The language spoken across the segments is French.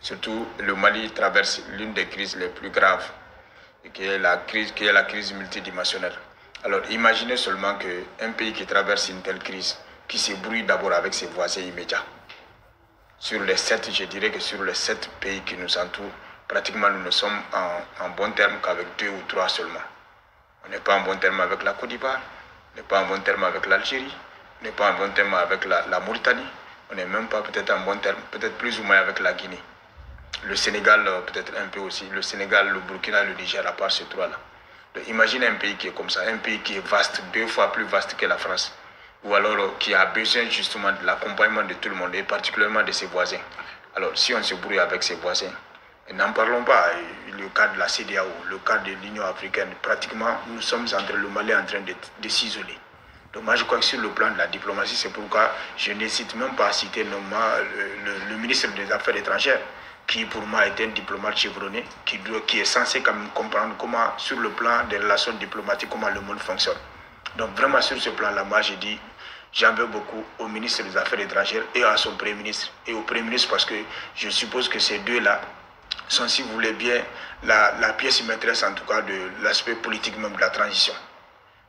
Surtout, le Mali traverse l'une des crises les plus graves, qui est la crise multidimensionnelle. Alors, imaginez seulement qu'un pays qui traverse une telle crise, qui se brouille d'abord avec ses voisins immédiats. Sur les 7, je dirais que sur les 7 pays qui nous entourent, pratiquement nous ne sommes en bon terme qu'avec 2 ou 3 seulement. On n'est pas en bon terme avec la Côte d'Ivoire, on n'est pas en bon terme avec l'Algérie, on n'est pas en bon terme avec la Mauritanie, on n'est même pas peut-être en bon terme, peut-être plus ou moins avec la Guinée. Le Sénégal, peut-être un peu aussi. Le Sénégal, le Burkina, le Niger, à part ces 3-là. Imaginez un pays qui est comme ça, un pays qui est vaste, 2 fois plus vaste que la France. Ou alors qui a besoin justement de l'accompagnement de tout le monde, et particulièrement de ses voisins. Alors, si on se brouille avec ses voisins, n'en parlons pas, le cas de la CEDEAO, le cas de l'Union africaine, pratiquement, nous sommes le Mali en train de s'isoler. Donc moi, je crois que sur le plan de la diplomatie, c'est pourquoi je n'hésite même pas à citer le ministre des Affaires étrangères, qui pour moi est un diplomate chevronné, qui est censé quand même comprendre comment, sur le plan des relations diplomatiques, comment le monde fonctionne. Donc vraiment sur ce plan-là, moi j'ai dit, j'en veux beaucoup au ministre des Affaires étrangères et à son Premier ministre. Et au Premier ministre parce que je suppose que ces deux-là sont, si vous voulez bien, la pièce maîtresse en tout cas de l'aspect politique même de la transition.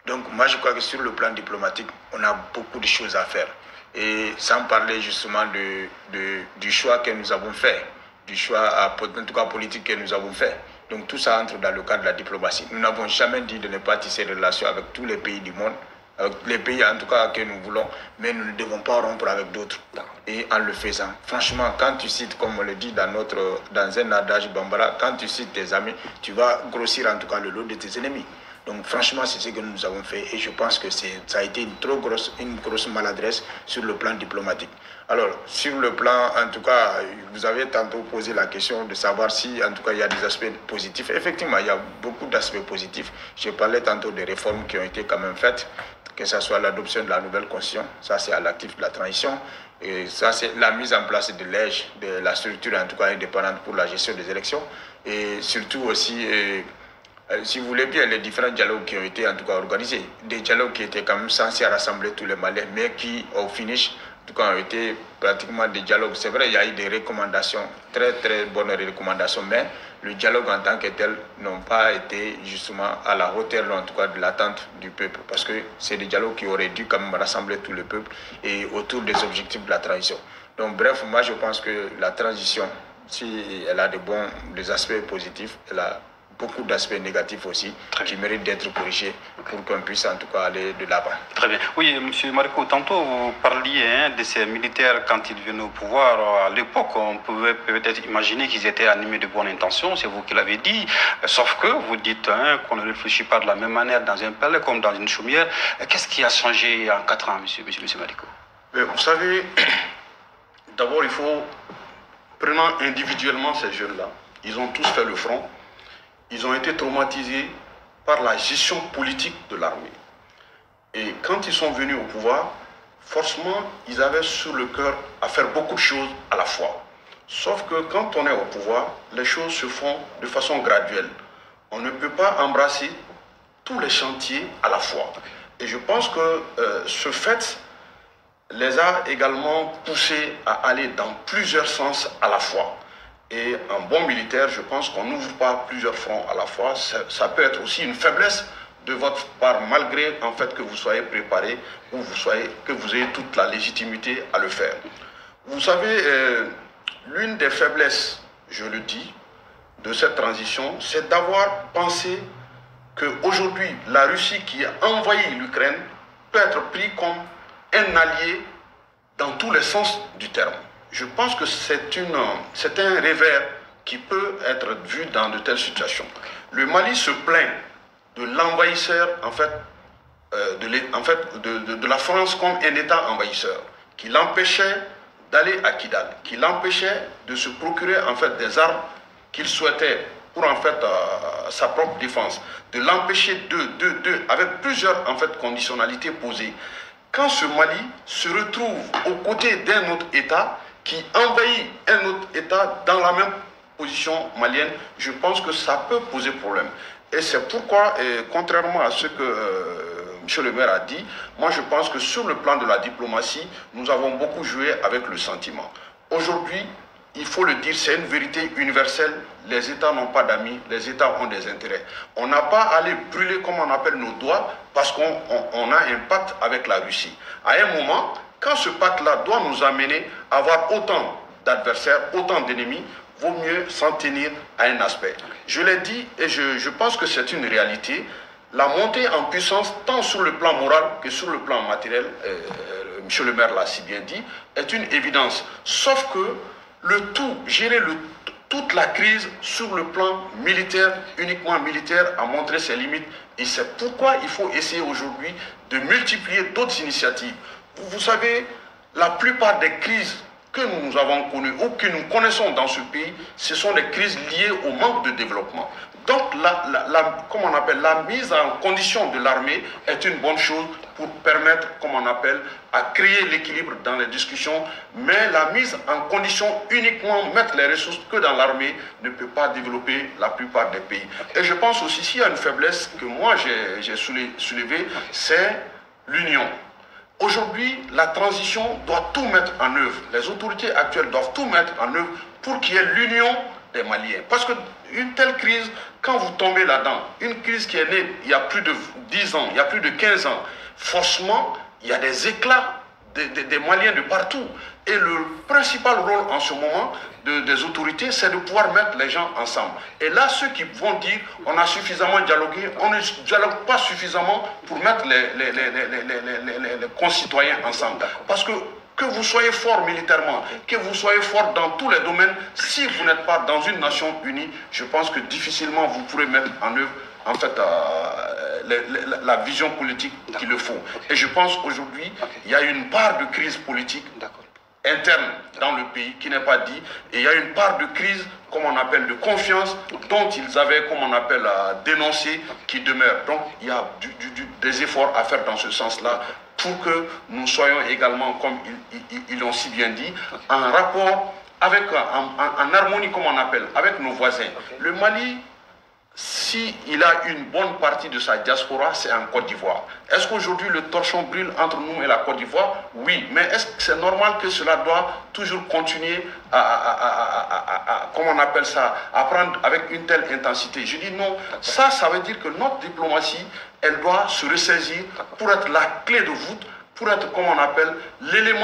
Donc moi je crois que sur le plan diplomatique, on a beaucoup de choses à faire. Et sans parler justement du choix que nous avons fait, du choix en tout cas politique que nous avons fait. Donc tout ça entre dans le cadre de la diplomatie. Nous n'avons jamais dit de ne pas tisser des relations avec tous les pays du monde, avec les pays en tout cas que nous voulons, mais nous ne devons pas rompre avec d'autres. Et en le faisant, franchement, quand tu cites, comme on le dit dans un adage bambara, quand tu cites tes amis, tu vas grossir en tout cas le lot de tes ennemis. Donc franchement, c'est ce que nous avons fait et je pense que ça a été une grosse maladresse sur le plan diplomatique. Alors, sur le plan, en tout cas, vous avez tantôt posé la question de savoir si, en tout cas, il y a des aspects positifs. Effectivement, il y a beaucoup d'aspects positifs. Je parlais tantôt des réformes qui ont été quand même faites, que ce soit l'adoption de la nouvelle constitution, ça c'est à l'actif de la transition, et ça c'est la mise en place de l'EJ, de la structure en tout cas indépendante pour la gestion des élections, et surtout aussi... si vous voulez bien, les différents dialogues qui ont été en tout cas organisés, des dialogues qui étaient quand même censés rassembler tous les Maliens, mais qui au finish, en tout cas, ont été pratiquement des dialogues. C'est vrai, il y a eu des recommandations, très très bonnes recommandations, mais le dialogue en tant que tel n'ont pas été justement à la hauteur en tout cas de l'attente du peuple, parce que c'est des dialogues qui auraient dû quand même rassembler tout le peuple et autour des objectifs de la transition. Donc bref, moi je pense que la transition, si elle a des aspects positifs, elle a beaucoup d'aspects négatifs aussi qui méritent d'être corrigés pour qu'on puisse en tout cas aller de l'avant. Très bien. Oui, M. Mariko, tantôt vous parliez de ces militaires quand ils venaient au pouvoir. À l'époque, on pouvait peut-être imaginer qu'ils étaient animés de bonnes intentions, c'est vous qui l'avez dit, sauf que vous dites qu'on ne réfléchit pas de la même manière dans un palais comme dans une chaumière. Qu'est-ce qui a changé en 4 ans, M. Mariko? Vous savez, d'abord il faut, prenant individuellement ces jeunes-là, ils ont tous fait le front. Ils ont été traumatisés par la gestion politique de l'armée. Et quand ils sont venus au pouvoir, forcément, ils avaient sur le cœur à faire beaucoup de choses à la fois. Sauf que quand on est au pouvoir, les choses se font de façon graduelle. On ne peut pas embrasser tous les chantiers à la fois. Et je pense que ce fait les a également poussés à aller dans plusieurs sens à la fois. Et un bon militaire, je pense qu'on n'ouvre pas plusieurs fronts à la fois. Ça peut être aussi une faiblesse de votre part, malgré en fait que vous soyez préparé ou que vous ayez toute la légitimité à le faire. Vous savez, l'une des faiblesses, je le dis, de cette transition, c'est d'avoir pensé qu'aujourd'hui, la Russie qui a envahi l'Ukraine peut être pris comme un allié dans tous les sens du terme. Je pense que c'est un revers qui peut être vu dans de telles situations. Le Mali se plaint de l'envahisseur, de la France comme un État envahisseur, qui l'empêchait d'aller à Kidal, qui l'empêchait de se procurer en fait des armes qu'il souhaitait pour en fait sa propre défense, de l'empêcher avec plusieurs en fait conditionnalités posées. Quand ce Mali se retrouve aux côtés d'un autre État qui envahit un autre État dans la même position malienne, je pense que ça peut poser problème. Et c'est pourquoi, contrairement à ce que M. le maire a dit, moi je pense que sur le plan de la diplomatie, nous avons beaucoup joué avec le sentiment. Aujourd'hui, il faut le dire, c'est une vérité universelle. Les États n'ont pas d'amis, les États ont des intérêts. On n'a pas à aller brûler, comme on appelle, nos doigts parce qu'on a un pacte avec la Russie. À un moment, quand ce pacte-là doit nous amener à avoir autant d'adversaires, autant d'ennemis, vaut mieux s'en tenir à un aspect. Je l'ai dit et je pense que c'est une réalité. La montée en puissance, tant sur le plan moral que sur le plan matériel, M. le maire l'a si bien dit, est une évidence. Sauf que le tout, gérer toute la crise sur le plan militaire, uniquement militaire, a montré ses limites. Et c'est pourquoi il faut essayer aujourd'hui de multiplier d'autres initiatives. Vous savez, la plupart des crises que nous avons connues ou que nous connaissons dans ce pays, ce sont des crises liées au manque de développement. Donc, comme on appelle, la mise en condition de l'armée est une bonne chose pour permettre, comme on appelle, à créer l'équilibre dans les discussions. Mais la mise en condition uniquement mettre les ressources que dans l'armée ne peut pas développer la plupart des pays. Et je pense aussi, s'il y a une faiblesse que moi j'ai soulevée, c'est l'union. Aujourd'hui, la transition doit tout mettre en œuvre. Les autorités actuelles doivent tout mettre en œuvre pour qu'il y ait l'union des Maliens. Parce qu'une telle crise, quand vous tombez là-dedans, une crise qui est née il y a plus de 10 ans, il y a plus de 15 ans, forcément, il y a des éclats des Maliens de partout. Et le principal rôle en ce moment des autorités, c'est de pouvoir mettre les gens ensemble. Et là, ceux qui vont dire on a suffisamment dialogué, on ne dialogue pas suffisamment pour mettre les concitoyens ensemble. Parce que vous soyez fort militairement, que vous soyez fort dans tous les domaines, si vous n'êtes pas dans une nation unie, je pense que difficilement vous pourrez mettre en œuvre en fait la vision politique qu'il le faut. Et je pense aujourd'hui, il y a une part de crise politique interne dans le pays qui n'est pas dit, et il y a une part de crise, comme on appelle, de confiance, dont ils avaient, comme on appelle, à dénoncer, qui demeure. Donc il y a des efforts à faire dans ce sens-là, pour que nous soyons également, comme ils l'ont si bien dit, en rapport, en harmonie, comme on appelle, avec nos voisins. Le Mali, s'il a une bonne partie de sa diaspora, c'est en Côte d'Ivoire. Est-ce qu'aujourd'hui le torchon brûle entre nous et la Côte d'Ivoire? Oui, mais est-ce que c'est normal que cela doit toujours continuer comment on appelle ça, à prendre avec une telle intensité? Je dis non, ça veut dire que notre diplomatie, elle doit se ressaisir pour être la clé de voûte, pour être, comme on appelle, l'élément